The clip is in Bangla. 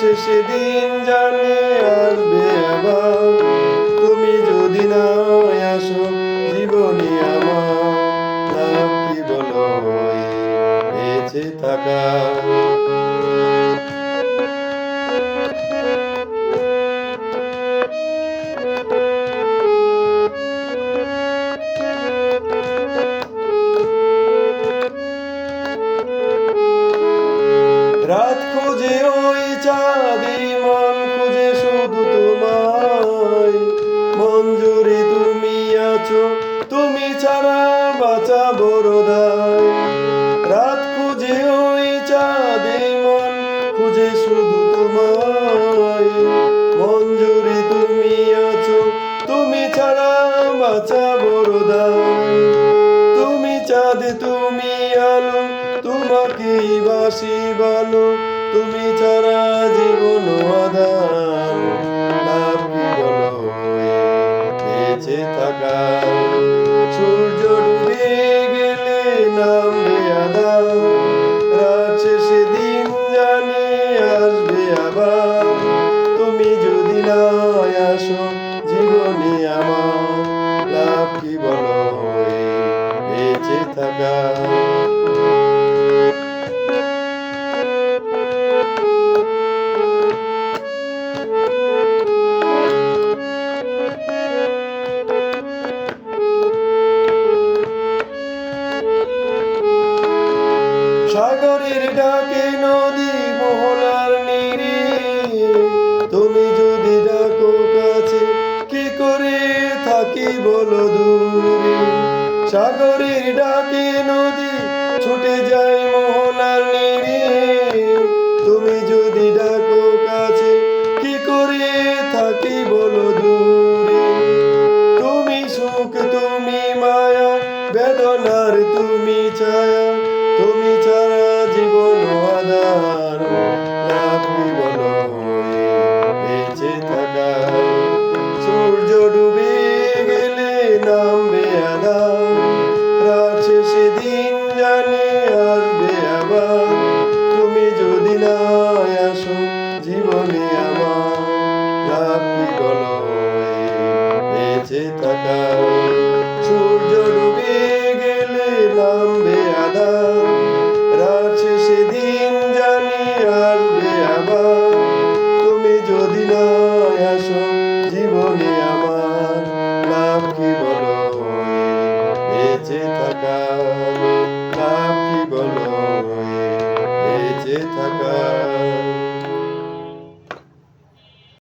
শেষে দিন জানি আসবে আবার, তুমি যদি না আসো জীবনে আমার লাভ কি বলো বেঁচে থাকা। রাত খুঁজে ওই চাঁদি মন খুঁজে শুধু তোমায়, মন জুড়ে তুমি আছো, তুমি ছাড়া বাঁচা বড় দায়। রাত খুঁজে ওই চাঁদি মন খুঁজে শুধু তোমায়, মন জুড়ে তুমি আছো, তুমি ছাড়া বাঁচা বড় দায়। তুমি চাঁদ তুমি আলো, তোমাকেই বাসি ভালো, তুমি ছাড়া জীবন আধার, লাভ কি বলো বেঁচে থাকা। সূর্য ডুবে গেলে নামবে আঁধার, রাত শেষে দিন জানি আসবে আবার, তুমি যদি না আসো জীবনে আমার লাভ কি বলো বেঁচে থাকা। সাগরের ডাকে নদী মোহনার নীরে, তুমি যদি ডাকো কাছে কি করে থাকি বলো দূরে। সাগরের ডাকে নদী ছুটে যায় মোহনার নীরে, তুমি যদি ডাকো কাছে কি করে থাকি বলো দূরে। তুমি সুখ তুমি মায়া বেদনার তুমি ছায়া, তুমি ছাড়া জীবন আধার, লাভ কি বলো বেঁচে থাকা। সূর্য ডুবে গেলে নামবে আঁধার, রাত শেষে দিন জানি আসবে আবার, তুমি যদি না আসো জীবনে আমার লাভ কি বলো বেঁচে থাকা। সূর্য ডুবে গেলে নামবে আঁধার, রাত শেষে দিন জানি আসবে আবার, তুমি যদি না আসো জীবনে